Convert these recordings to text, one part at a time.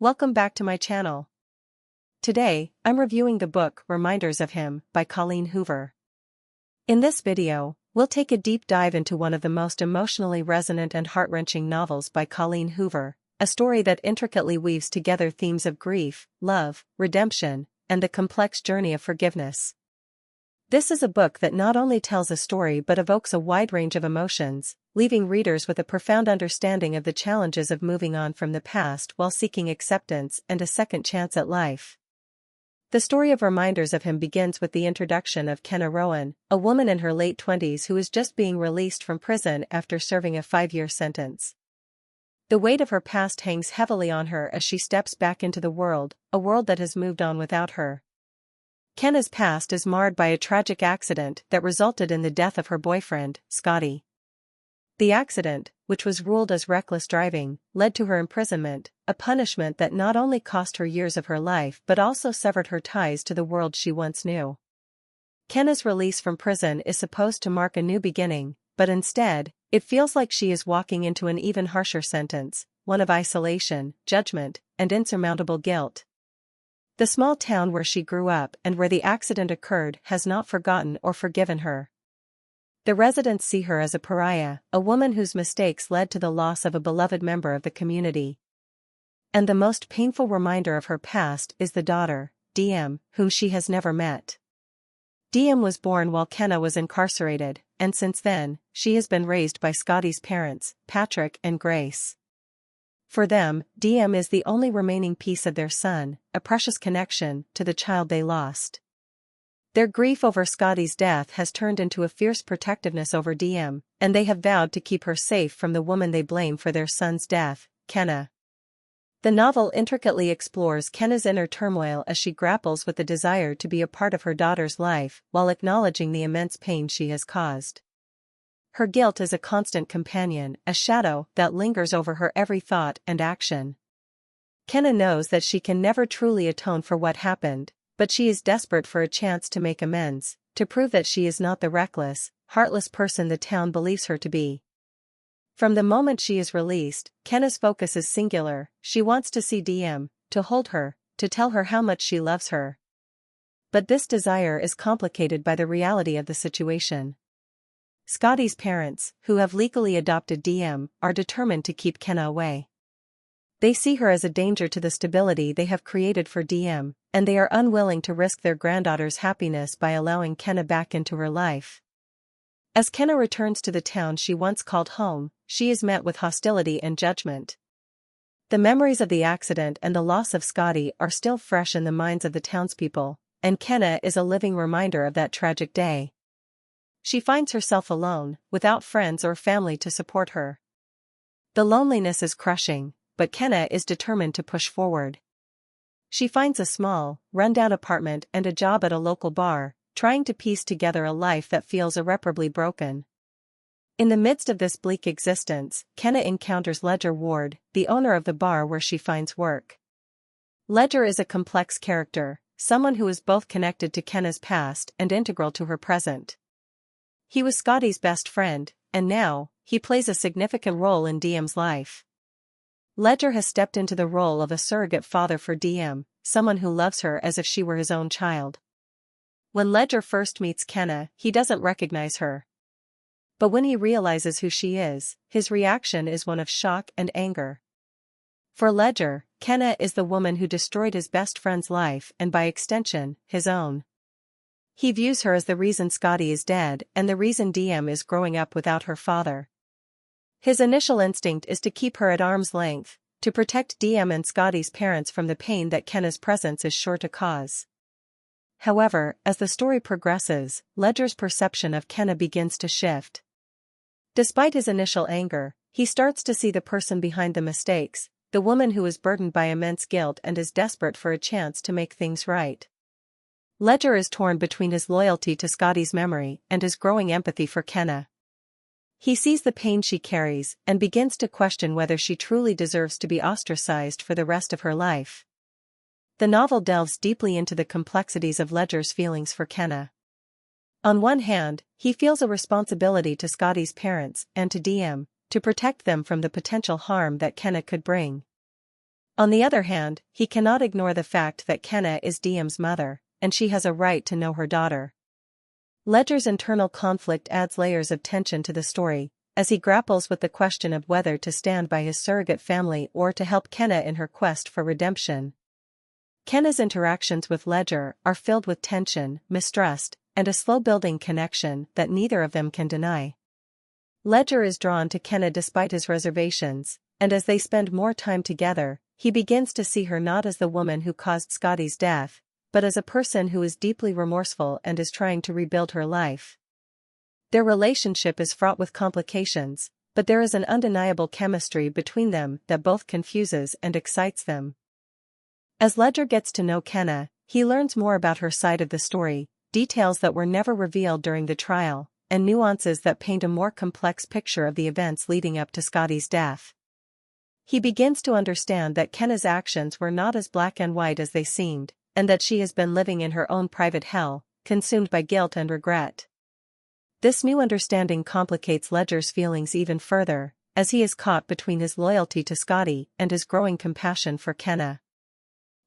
Welcome back to my channel. Today, I'm reviewing the book Reminders of Him by Colleen Hoover. In this video, we'll take a deep dive into one of the most emotionally resonant and heart-wrenching novels by Colleen Hoover, a story that intricately weaves together themes of grief, love, redemption, and the complex journey of forgiveness. This is a book that not only tells a story but evokes a wide range of emotions, leaving readers with a profound understanding of the challenges of moving on from the past while seeking acceptance and a second chance at life. The story of Reminders of Him begins with the introduction of Kenna Rowan, a woman in her late 20s who is just being released from prison after serving a 5-year sentence. The weight of her past hangs heavily on her as she steps back into the world, a world that has moved on without her. Kenna's past is marred by a tragic accident that resulted in the death of her boyfriend, Scotty. The accident, which was ruled as reckless driving, led to her imprisonment, a punishment that not only cost her years of her life but also severed her ties to the world she once knew. Kenna's release from prison is supposed to mark a new beginning, but instead, it feels like she is walking into an even harsher sentence, one of isolation, judgment, and insurmountable guilt. The small town where she grew up and where the accident occurred has not forgotten or forgiven her. The residents see her as a pariah, a woman whose mistakes led to the loss of a beloved member of the community. And the most painful reminder of her past is the daughter, DM, whom she has never met. DM was born while Kenna was incarcerated, and since then, she has been raised by Scotty's parents, Patrick and Grace. For them, DM is the only remaining piece of their son, a precious connection to the child they lost. Their grief over Scotty's death has turned into a fierce protectiveness over DM, and they have vowed to keep her safe from the woman they blame for their son's death, Kenna. The novel intricately explores Kenna's inner turmoil as she grapples with the desire to be a part of her daughter's life while acknowledging the immense pain she has caused. Her guilt is a constant companion, a shadow that lingers over her every thought and action. Kenna knows that she can never truly atone for what happened, but she is desperate for a chance to make amends, to prove that she is not the reckless, heartless person the town believes her to be. From the moment she is released, Kenna's focus is singular. She wants to see DM, to hold her, to tell her how much she loves her. But this desire is complicated by the reality of the situation. Scotty's parents, who have legally adopted DM, are determined to keep Kenna away. They see her as a danger to the stability they have created for DM, and they are unwilling to risk their granddaughter's happiness by allowing Kenna back into her life. As Kenna returns to the town she once called home, she is met with hostility and judgment. The memories of the accident and the loss of Scotty are still fresh in the minds of the townspeople, and Kenna is a living reminder of that tragic day. She finds herself alone, without friends or family to support her. The loneliness is crushing, but Kenna is determined to push forward. She finds a small, run-down apartment and a job at a local bar, trying to piece together a life that feels irreparably broken. In the midst of this bleak existence, Kenna encounters Ledger Ward, the owner of the bar where she finds work. Ledger is a complex character, someone who is both connected to Kenna's past and integral to her present. He was Scotty's best friend, and now, he plays a significant role in DM's life. Ledger has stepped into the role of a surrogate father for DM, someone who loves her as if she were his own child. When Ledger first meets Kenna, he doesn't recognize her. But when he realizes who she is, his reaction is one of shock and anger. For Ledger, Kenna is the woman who destroyed his best friend's life and by extension, his own. He views her as the reason Scotty is dead and the reason DM is growing up without her father. His initial instinct is to keep her at arm's length, to protect DM and Scotty's parents from the pain that Kenna's presence is sure to cause. However, as the story progresses, Ledger's perception of Kenna begins to shift. Despite his initial anger, he starts to see the person behind the mistakes, the woman who is burdened by immense guilt and is desperate for a chance to make things right. Ledger is torn between his loyalty to Scotty's memory and his growing empathy for Kenna. He sees the pain she carries and begins to question whether she truly deserves to be ostracized for the rest of her life. The novel delves deeply into the complexities of Ledger's feelings for Kenna. On one hand, he feels a responsibility to Scotty's parents and to DM, to protect them from the potential harm that Kenna could bring. On the other hand, he cannot ignore the fact that Kenna is Diem's mother, and she has a right to know her daughter. Ledger's internal conflict adds layers of tension to the story, as he grapples with the question of whether to stand by his surrogate family or to help Kenna in her quest for redemption. Kenna's interactions with Ledger are filled with tension, mistrust, and a slow-building connection that neither of them can deny. Ledger is drawn to Kenna despite his reservations, and as they spend more time together, he begins to see her not as the woman who caused Scotty's death, but as a person who is deeply remorseful and is trying to rebuild her life. Their relationship is fraught with complications, but there is an undeniable chemistry between them that both confuses and excites them. As Ledger gets to know Kenna, he learns more about her side of the story, details that were never revealed during the trial, and nuances that paint a more complex picture of the events leading up to Scotty's death. He begins to understand that Kenna's actions were not as black and white as they seemed, and that she has been living in her own private hell, consumed by guilt and regret. This new understanding complicates Ledger's feelings even further, as he is caught between his loyalty to Scotty and his growing compassion for Kenna.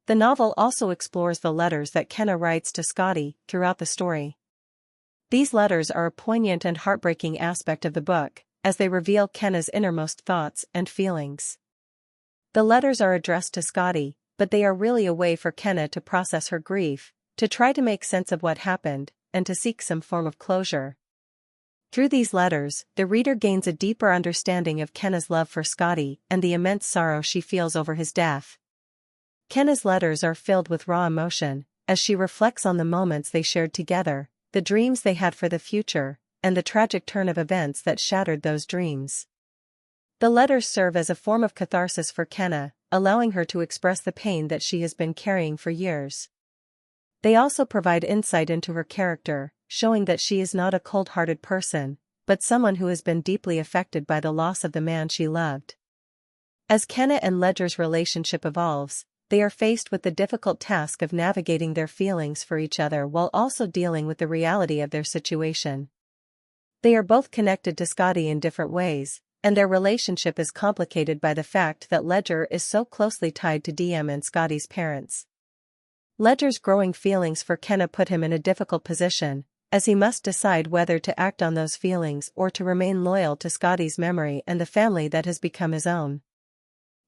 The novel also explores the letters that Kenna writes to Scotty throughout the story. These letters are a poignant and heartbreaking aspect of the book, as they reveal Kenna's innermost thoughts and feelings. The letters are addressed to Scotty, but they are really a way for Kenna to process her grief, to try to make sense of what happened, and to seek some form of closure. Through these letters, the reader gains a deeper understanding of Kenna's love for Scotty and the immense sorrow she feels over his death. Kenna's letters are filled with raw emotion, as she reflects on the moments they shared together, the dreams they had for the future, and the tragic turn of events that shattered those dreams. The letters serve as a form of catharsis for Kenna, allowing her to express the pain that she has been carrying for years. They also provide insight into her character, showing that she is not a cold-hearted person, but someone who has been deeply affected by the loss of the man she loved. As Kenna and Ledger's relationship evolves, they are faced with the difficult task of navigating their feelings for each other while also dealing with the reality of their situation. They are both connected to Scotty in different ways, and their relationship is complicated by the fact that Ledger is so closely tied to Diem and Scotty's parents. Ledger's growing feelings for Kenna put him in a difficult position, as he must decide whether to act on those feelings or to remain loyal to Scotty's memory and the family that has become his own.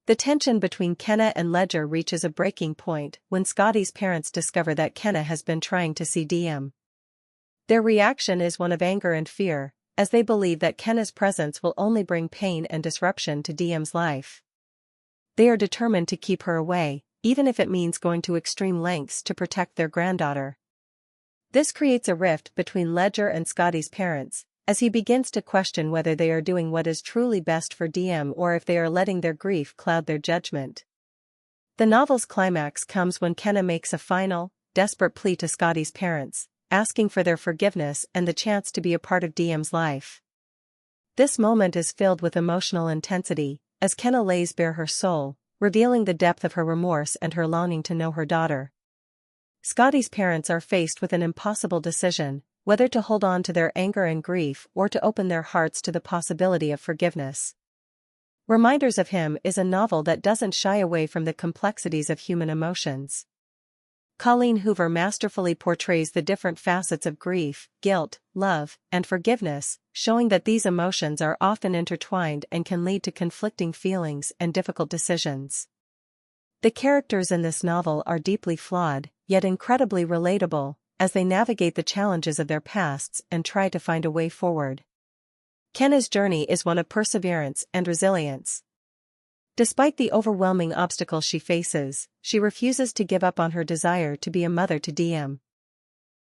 The tension between Kenna and Ledger reaches a breaking point when Scotty's parents discover that Kenna has been trying to see Diem. Their reaction is one of anger and fear, as they believe that Kenna's presence will only bring pain and disruption to Diem's life. They are determined to keep her away, even if it means going to extreme lengths to protect their granddaughter. This creates a rift between Ledger and Scotty's parents, as he begins to question whether they are doing what is truly best for Diem or if they are letting their grief cloud their judgment. The novel's climax comes when Kenna makes a final, desperate plea to Scotty's parents, asking for their forgiveness and the chance to be a part of Diem's life. This moment is filled with emotional intensity, as Kenna lays bare her soul, revealing the depth of her remorse and her longing to know her daughter. Scotty's parents are faced with an impossible decision, whether to hold on to their anger and grief or to open their hearts to the possibility of forgiveness. Reminders of Him is a novel that doesn't shy away from the complexities of human emotions. Colleen Hoover masterfully portrays the different facets of grief, guilt, love, and forgiveness, showing that these emotions are often intertwined and can lead to conflicting feelings and difficult decisions. The characters in this novel are deeply flawed, yet incredibly relatable, as they navigate the challenges of their pasts and try to find a way forward. Kenna's journey is one of perseverance and resilience. Despite the overwhelming obstacles she faces, she refuses to give up on her desire to be a mother to Diem.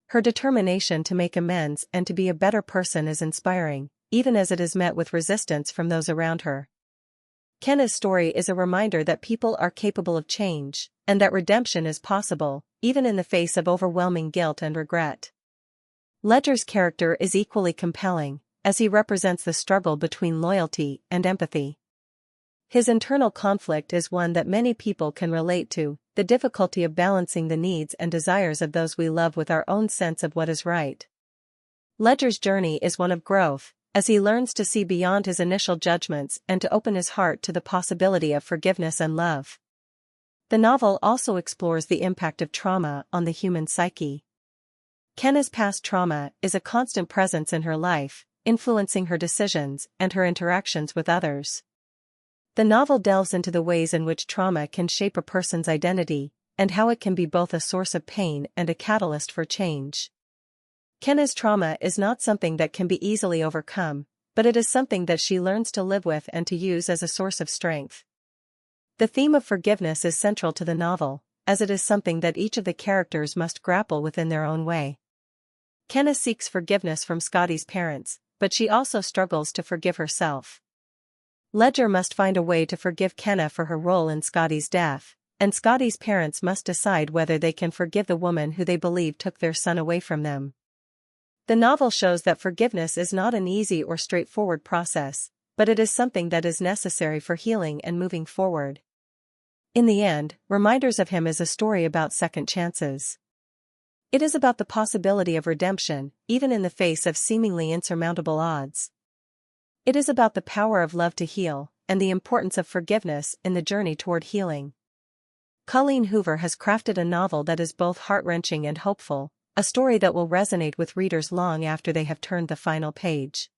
Her determination to make amends and to be a better person is inspiring, even as it is met with resistance from those around her. Kenna's story is a reminder that people are capable of change, and that redemption is possible, even in the face of overwhelming guilt and regret. Ledger's character is equally compelling, as he represents the struggle between loyalty and empathy. His internal conflict is one that many people can relate to, the difficulty of balancing the needs and desires of those we love with our own sense of what is right. Ledger's journey is one of growth, as he learns to see beyond his initial judgments and to open his heart to the possibility of forgiveness and love. The novel also explores the impact of trauma on the human psyche. Kenna's past trauma is a constant presence in her life, influencing her decisions and her interactions with others. The novel delves into the ways in which trauma can shape a person's identity, and how it can be both a source of pain and a catalyst for change. Kenna's trauma is not something that can be easily overcome, but it is something that she learns to live with and to use as a source of strength. The theme of forgiveness is central to the novel, as it is something that each of the characters must grapple with in their own way. Kenna seeks forgiveness from Scotty's parents, but she also struggles to forgive herself. Ledger must find a way to forgive Kenna for her role in Scotty's death, and Scotty's parents must decide whether they can forgive the woman who they believe took their son away from them. The novel shows that forgiveness is not an easy or straightforward process, but it is something that is necessary for healing and moving forward. In the end, Reminders of Him is a story about second chances. It is about the possibility of redemption, even in the face of seemingly insurmountable odds. It is about the power of love to heal, and the importance of forgiveness in the journey toward healing. Colleen Hoover has crafted a novel that is both heart-wrenching and hopeful, a story that will resonate with readers long after they have turned the final page.